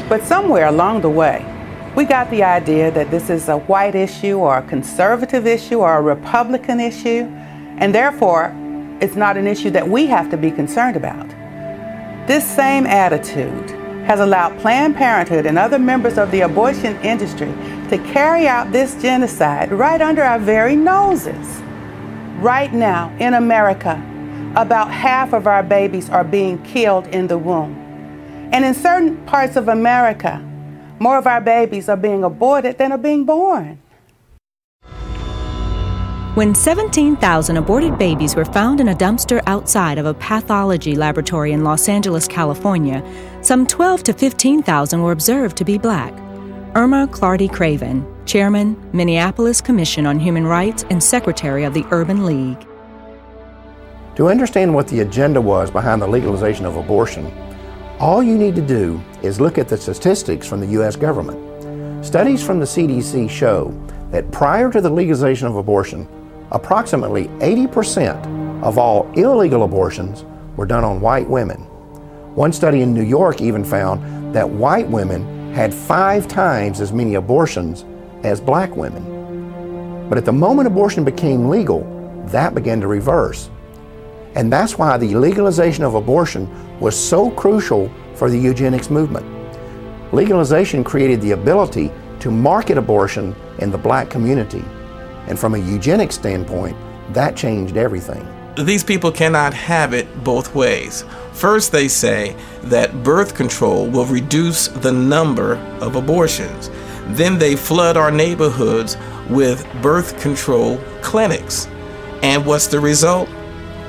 But somewhere along the way, we got the idea that this is a white issue or a conservative issue or a Republican issue, and therefore, it's not an issue that we have to be concerned about. This same attitude has allowed Planned Parenthood and other members of the abortion industry to carry out this genocide right under our very noses. Right now, in America, about half of our babies are being killed in the womb. And in certain parts of America, more of our babies are being aborted than are being born. When 17,000 aborted babies were found in a dumpster outside of a pathology laboratory in Los Angeles, California, some 12 to 15,000 were observed to be black. Irma Clardy Craven, Chairman, Minneapolis Commission on Human Rights and Secretary of the Urban League. To understand what the agenda was behind the legalization of abortion, all you need to do is look at the statistics from the U.S. government. Studies from the CDC show that prior to the legalization of abortion, approximately 80% of all illegal abortions were done on white women. One study in New York even found that white women had 5 times as many abortions as black women. But at the moment abortion became legal, that began to reverse. And that's why the legalization of abortion was so crucial for the eugenics movement. Legalization created the ability to market abortion in the black community. And from a eugenics standpoint, that changed everything. These people cannot have it both ways. First, they say that birth control will reduce the number of abortions. Then they flood our neighborhoods with birth control clinics. And what's the result?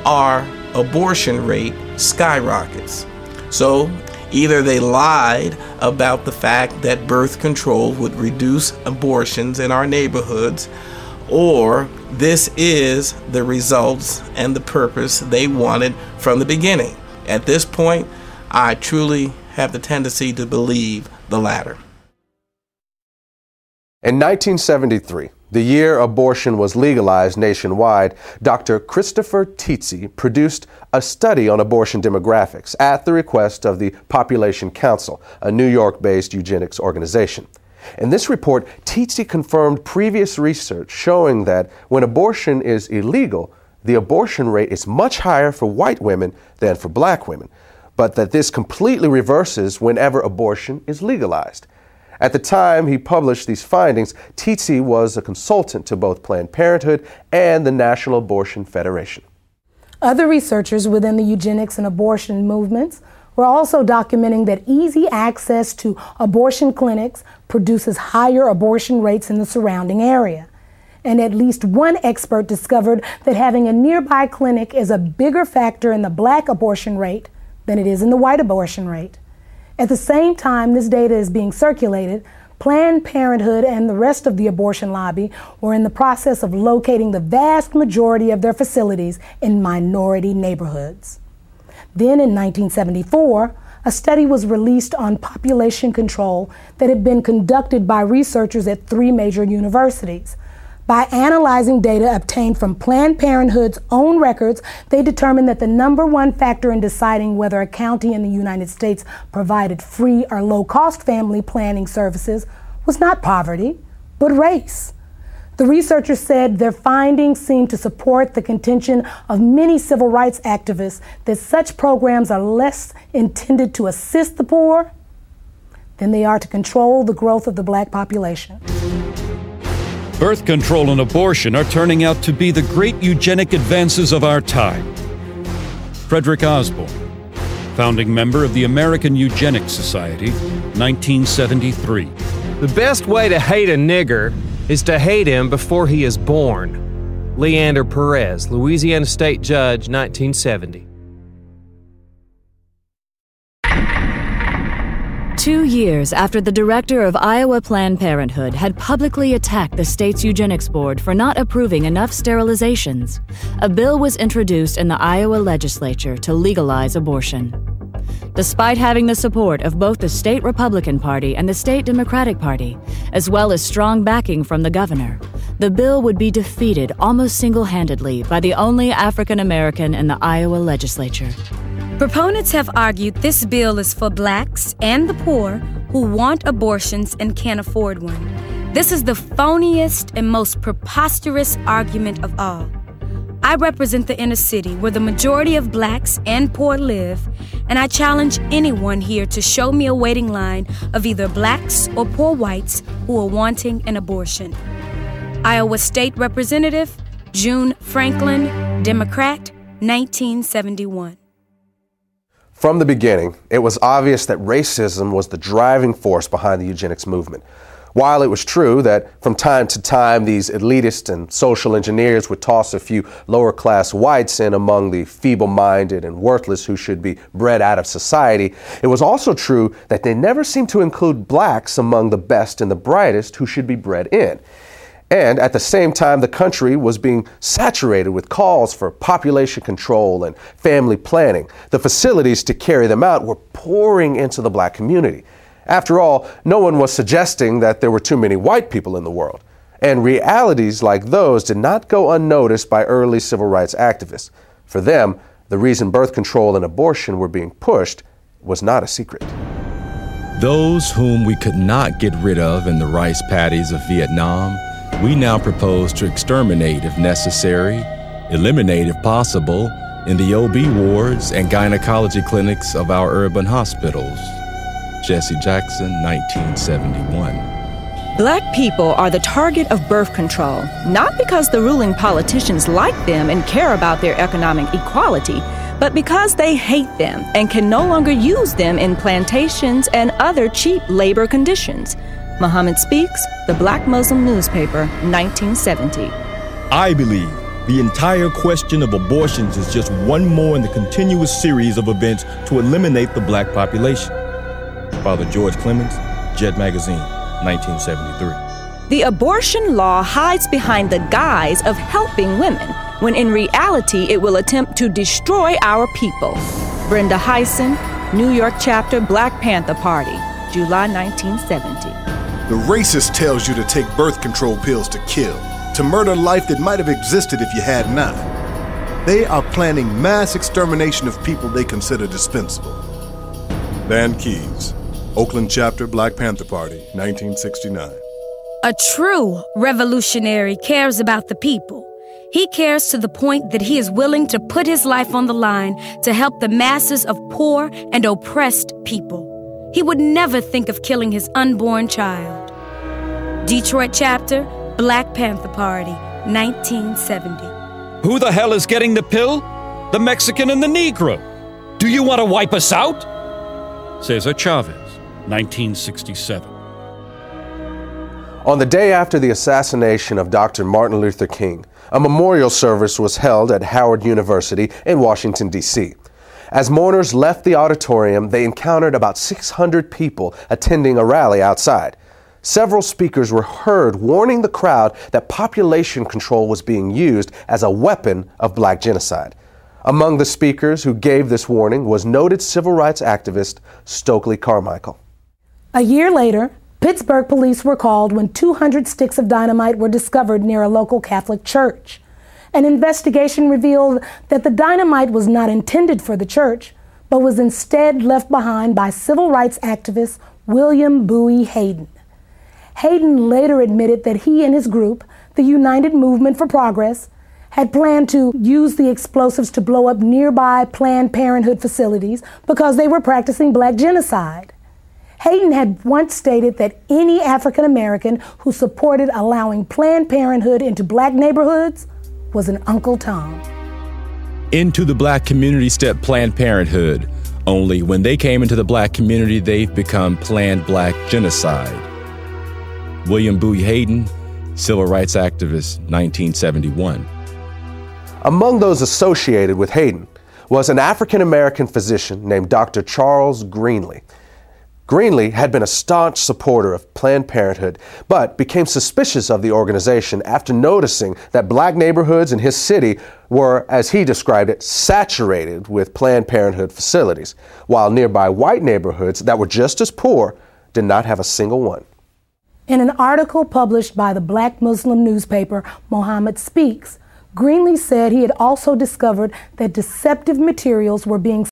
Our abortion rate skyrockets. So either they lied about the fact that birth control would reduce abortions in our neighborhoods, or this is the results and the purpose they wanted from the beginning. At this point, I truly have the tendency to believe the latter. In 1973, the year abortion was legalized nationwide, Dr. Christopher Tizzi produced a study on abortion demographics at the request of the Population Council, a New York-based eugenics organization. In this report, Tizzi confirmed previous research showing that when abortion is illegal, the abortion rate is much higher for white women than for black women, but that this completely reverses whenever abortion is legalized. At the time he published these findings, Tizzi was a consultant to both Planned Parenthood and the National Abortion Federation. Other researchers within the eugenics and abortion movements were also documenting that easy access to abortion clinics produces higher abortion rates in the surrounding area. And at least one expert discovered that having a nearby clinic is a bigger factor in the black abortion rate than it is in the white abortion rate. At the same time this data is being circulated, Planned Parenthood and the rest of the abortion lobby were in the process of locating the vast majority of their facilities in minority neighborhoods. Then in 1974, a study was released on population control that had been conducted by researchers at 3 major universities. By analyzing data obtained from Planned Parenthood's own records, they determined that the #1 factor in deciding whether a county in the United States provided free or low-cost family planning services was not poverty, but race. The researchers said their findings seemed to support the contention of many civil rights activists that such programs are less intended to assist the poor than they are to control the growth of the black population. Birth control and abortion are turning out to be the great eugenic advances of our time. Frederick Osborne, founding member of the American Eugenics Society, 1973. The best way to hate a nigger is to hate him before he is born. Leander Perez, Louisiana State Judge, 1970. 2 years after the director of Iowa Planned Parenthood had publicly attacked the state's eugenics board for not approving enough sterilizations, a bill was introduced in the Iowa legislature to legalize abortion. Despite having the support of both the state Republican Party and the state Democratic Party, as well as strong backing from the governor, the bill would be defeated almost single-handedly by the only African American in the Iowa legislature. Proponents have argued this bill is for blacks and the poor who want abortions and can't afford one. This is the phoniest and most preposterous argument of all. I represent the inner city where the majority of blacks and poor live, and I challenge anyone here to show me a waiting line of either blacks or poor whites who are wanting an abortion. Iowa State Representative June Franklin, Democrat, 1971. From the beginning, it was obvious that racism was the driving force behind the eugenics movement. While it was true that from time to time these elitists and social engineers would toss a few lower-class whites in among the feeble-minded and worthless who should be bred out of society, it was also true that they never seemed to include blacks among the best and the brightest who should be bred in. And at the same time, the country was being saturated with calls for population control and family planning. The facilities to carry them out were pouring into the black community. After all, no one was suggesting that there were too many white people in the world. And realities like those did not go unnoticed by early civil rights activists. For them, the reason birth control and abortion were being pushed was not a secret. Those whom we could not get rid of in the rice paddies of Vietnam, we now propose to exterminate if necessary, eliminate if possible, in the OB wards and gynecology clinics of our urban hospitals. Jesse Jackson, 1971. Black people are the target of birth control, not because the ruling politicians like them and care about their economic equality, but because they hate them and can no longer use them in plantations and other cheap labor conditions. Muhammad Speaks, the Black Muslim newspaper, 1970. I believe the entire question of abortions is just one more in the continuous series of events to eliminate the black population. Father George Clemens, Jet Magazine, 1973. The abortion law hides behind the guise of helping women, when in reality it will attempt to destroy our people. Brenda Hyson, New York chapter, Black Panther Party, July 1970. The racist tells you to take birth control pills to kill, to murder life that might have existed if you had not. They are planning mass extermination of people they consider dispensable. Van Keys, Oakland chapter, Black Panther Party, 1969. A true revolutionary cares about the people. He cares to the point that he is willing to put his life on the line to help the masses of poor and oppressed people. He would never think of killing his unborn child. Detroit chapter, Black Panther Party, 1970. Who the hell is getting the pill? The Mexican and the Negro. Do you want to wipe us out? Cesar Chavez, 1967. On the day after the assassination of Dr. Martin Luther King, a memorial service was held at Howard University in Washington, D.C. As mourners left the auditorium, they encountered about 600 people attending a rally outside. Several speakers were heard warning the crowd that population control was being used as a weapon of black genocide. Among the speakers who gave this warning was noted civil rights activist Stokely Carmichael. A year later, Pittsburgh police were called when 200 sticks of dynamite were discovered near a local Catholic church. An investigation revealed that the dynamite was not intended for the church, but was instead left behind by civil rights activist William Bowie Hayden. Hayden later admitted that he and his group, the United Movement for Progress, had planned to use the explosives to blow up nearby Planned Parenthood facilities because they were practicing black genocide. Hayden had once stated that any African American who supported allowing Planned Parenthood into black neighborhoods was an Uncle Tom. Into the black community stepped Planned Parenthood. Only when they came into the black community, they've become Planned Black Genocide. William Bowie Hayden, civil rights activist, 1971. Among those associated with Hayden was an African-American physician named Dr. Charles Greenlee. Greenlee had been a staunch supporter of Planned Parenthood, but became suspicious of the organization after noticing that black neighborhoods in his city were, as he described it, saturated with Planned Parenthood facilities, while nearby white neighborhoods that were just as poor did not have a single one. In an article published by the Black Muslim newspaper Muhammad Speaks, Greenlee said he had also discovered that deceptive materials were being